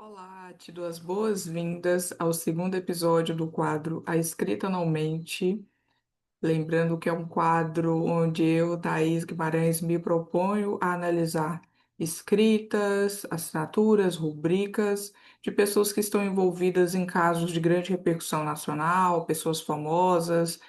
Olá, te dou as boas-vindas ao segundo episódio do quadro A Escrita Não Mente. Lembrando que é um quadro onde eu, Thaís Guimarães, me proponho a analisar escritas, assinaturas, rubricas de pessoas que estão envolvidas em casos de grande repercussão nacional, pessoas famosas,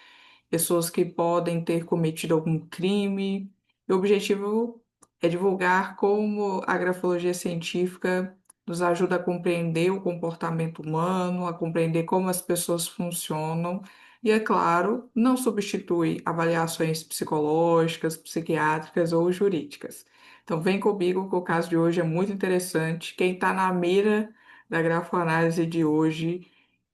pessoas que podem ter cometido algum crime. O objetivo é divulgar como a grafologia científica nos ajuda a compreender o comportamento humano, a compreender como as pessoas funcionam e, é claro, não substitui avaliações psicológicas, psiquiátricas ou jurídicas. Então, vem comigo que o caso de hoje é muito interessante. Quem está na mira da grafoanálise de hoje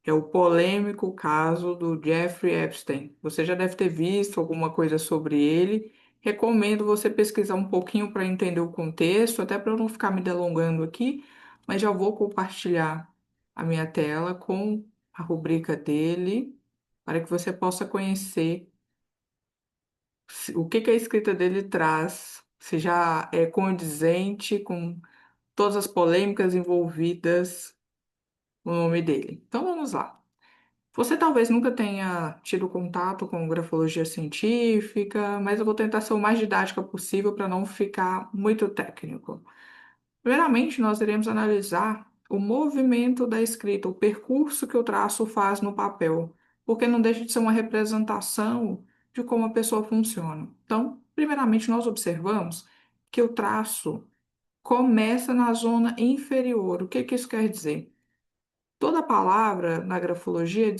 é o polêmico caso do Jeffrey Epstein. Você já deve ter visto alguma coisa sobre ele. Recomendo você pesquisar um pouquinho para entender o contexto, até para eu não ficar me delongando aqui, mas já vou compartilhar a minha tela com a rubrica dele, para que você possa conhecer o que que a escrita dele traz, se já é condizente com todas as polêmicas envolvidas no nome dele. Então vamos lá. Você talvez nunca tenha tido contato com grafologia científica, mas eu vou tentar ser o mais didática possível para não ficar muito técnico. Primeiramente, nós iremos analisar o movimento da escrita, o percurso que o traço faz no papel, porque não deixa de ser uma representação de como a pessoa funciona. Então, primeiramente, nós observamos que o traço começa na zona inferior. O que que isso quer dizer? Toda palavra na grafologia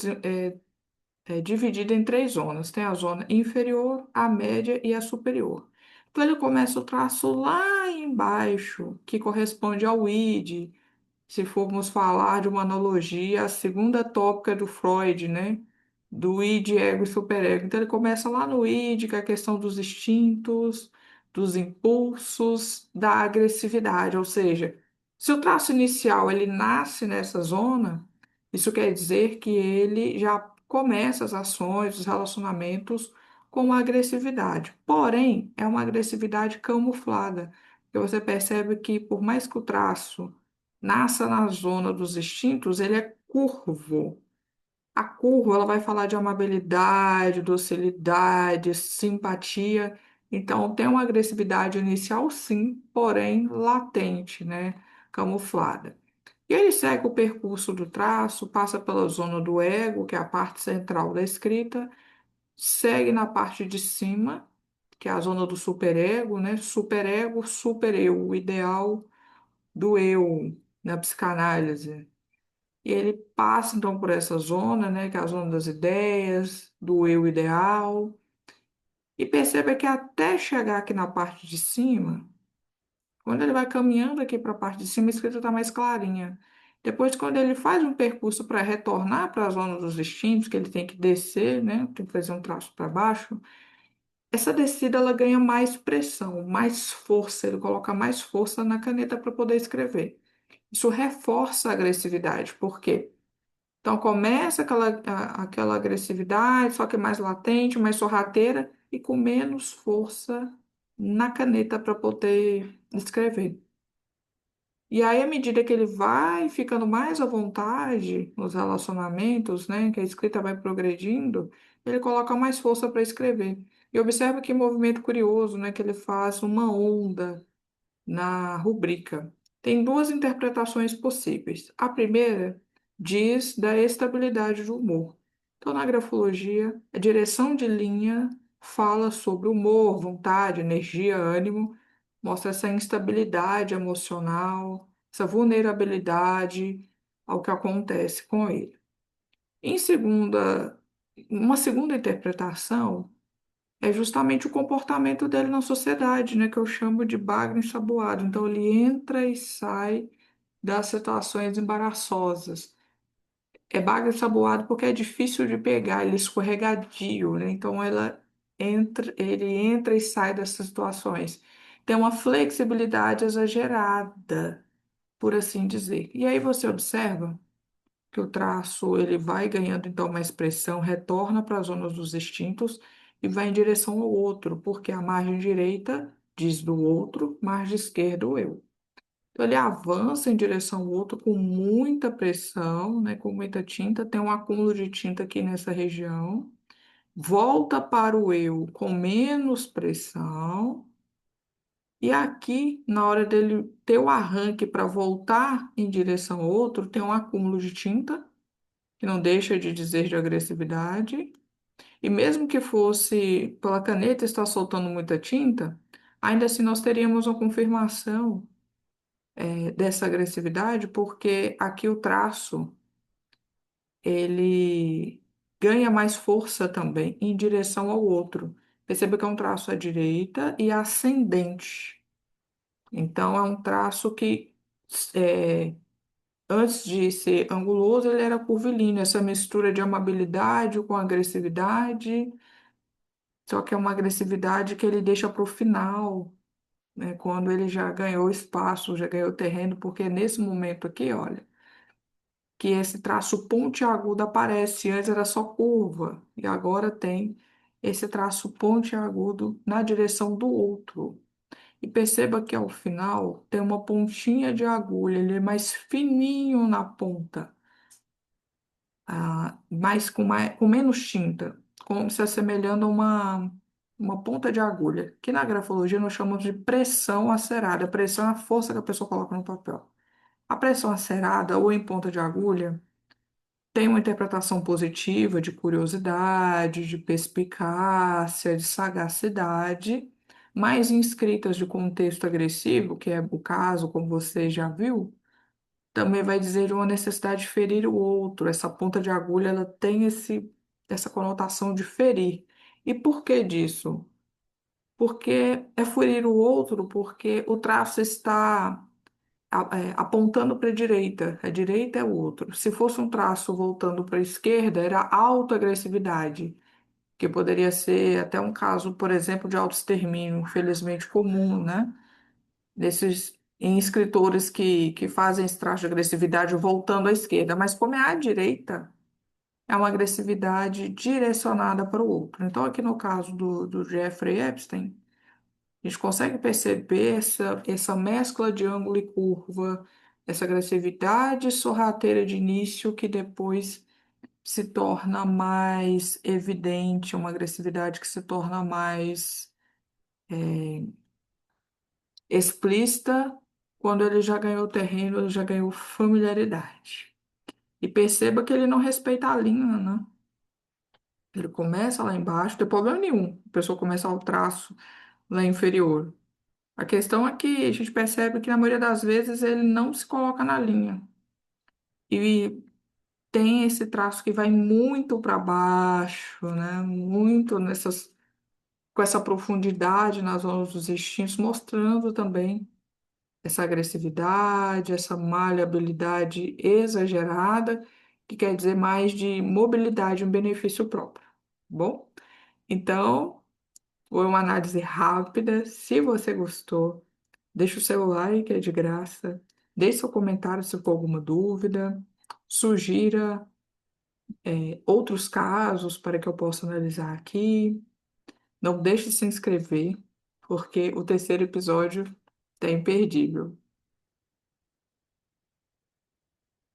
é dividida em três zonas. Tem a zona inferior, a média e a superior. Então, ele começa o traço lá embaixo, que corresponde ao id, se formos falar de uma analogia, a segunda tópica do Freud, né? Do id, ego e superego. Então, ele começa lá no id, que é a questão dos instintos, dos impulsos, da agressividade. Ou seja, se o traço inicial ele nasce nessa zona, isso quer dizer que ele já começa as ações, os relacionamentos com agressividade. Porém, é uma agressividade camuflada, que você percebe que, por mais que o traço nasça na zona dos instintos, ele é curvo. A curva, ela vai falar de amabilidade, docilidade, simpatia. Então, tem uma agressividade inicial, sim, porém latente, né? Camuflada. E ele segue o percurso do traço, passa pela zona do ego, que é a parte central da escrita, segue na parte de cima, que é a zona do superego, né? Superego, supereu, o ideal do eu na psicanálise. E ele passa então por essa zona, né, que é a zona das ideias, do eu ideal, e perceba que até chegar aqui na parte de cima, quando ele vai caminhando aqui para a parte de cima, a escrita está mais clarinha. Depois, quando ele faz um percurso para retornar para a zona dos instintos, que ele tem que descer, né, tem que fazer um traço para baixo, essa descida ela ganha mais pressão, mais força, ele coloca mais força na caneta para poder escrever. Isso reforça a agressividade, por quê? Então começa aquela agressividade, só que mais latente, mais sorrateira e com menos força na caneta para poder escrever. E aí, à medida que ele vai ficando mais à vontade nos relacionamentos, né, que a escrita vai progredindo, ele coloca mais força para escrever. E observa que movimento curioso, né, que ele faz uma onda na rubrica. Tem duas interpretações possíveis. A primeira diz da estabilidade do humor. Então, na grafologia, a direção de linha fala sobre humor, vontade, energia, ânimo, mostra essa instabilidade emocional, essa vulnerabilidade ao que acontece com ele. Em segunda, uma segunda interpretação é justamente o comportamento dele na sociedade, né, que eu chamo de bagre ensaboado. Então, ele entra e sai das situações embaraçosas. É bagre ensaboado porque é difícil de pegar, ele é escorregadio, né? Então, ele entra e sai dessas situações. Tem uma flexibilidade exagerada, por assim dizer. E aí você observa que o traço ele vai ganhando então uma expressão, retorna para as zonas dos instintos e vai em direção ao outro, porque a margem direita diz do outro, margem esquerda o eu. Então, ele avança em direção ao outro com muita pressão, né, com muita tinta, tem um acúmulo de tinta aqui nessa região, volta para o eu com menos pressão, e aqui, na hora dele ter o arranque para voltar em direção ao outro, tem um acúmulo de tinta, que não deixa de dizer de agressividade, e mesmo que fosse pela caneta estar soltando muita tinta, ainda assim nós teríamos uma confirmação dessa agressividade, porque aqui o traço ele ganha mais força também em direção ao outro. Perceba que é um traço à direita e ascendente. Então é um traço que é, antes de ser anguloso, ele era curvilíneo, essa mistura de amabilidade com agressividade, só que é uma agressividade que ele deixa para o final, né, quando ele já ganhou espaço, já ganhou terreno, porque nesse momento aqui, olha, que esse traço pontiagudo aparece. Antes era só curva, e agora tem esse traço pontiagudo na direção do outro. E perceba que ao final tem uma pontinha de agulha, ele é mais fininho na ponta, com menos tinta, como se assemelhando a uma ponta de agulha, que na grafologia nós chamamos de pressão acerada. A pressão é a força que a pessoa coloca no papel. A pressão acerada ou em ponta de agulha tem uma interpretação positiva de curiosidade, de perspicácia, de sagacidade, mas em escritas de contexto agressivo, que é o caso, como você já viu, também vai dizer de uma necessidade de ferir o outro. Essa ponta de agulha, ela tem essa conotação de ferir. E por que disso? Porque é ferir o outro, porque o traço está apontando para a direita é o outro. Se fosse um traço voltando para a esquerda, era autoagressividade, que poderia ser até um caso, por exemplo, de autoextermínio, infelizmente comum, né? Em escritores que fazem esse traço de agressividade voltando à esquerda, mas como é à direita, é uma agressividade direcionada para o outro. Então, aqui no caso do Jeffrey Epstein, a gente consegue perceber essa mescla de ângulo e curva, essa agressividade sorrateira de início que depois se torna mais evidente, uma agressividade que se torna mais explícita quando ele já ganhou terreno, ele já ganhou familiaridade. E perceba que ele não respeita a linha, né? Ele começa lá embaixo, não tem problema nenhum. A pessoa começa o traço lá inferior. A questão é que a gente percebe que na maioria das vezes ele não se coloca na linha. E tem esse traço que vai muito para baixo, né? Muito com essa profundidade nas zonas dos instintos, mostrando também essa agressividade, essa maleabilidade exagerada, que quer dizer mais de mobilidade em benefício próprio. Bom, então, foi uma análise rápida. Se você gostou, deixa o seu like, é de graça. Deixe seu comentário se for alguma dúvida. Sugira, outros casos para que eu possa analisar aqui. Não deixe de se inscrever, porque o terceiro episódio é imperdível.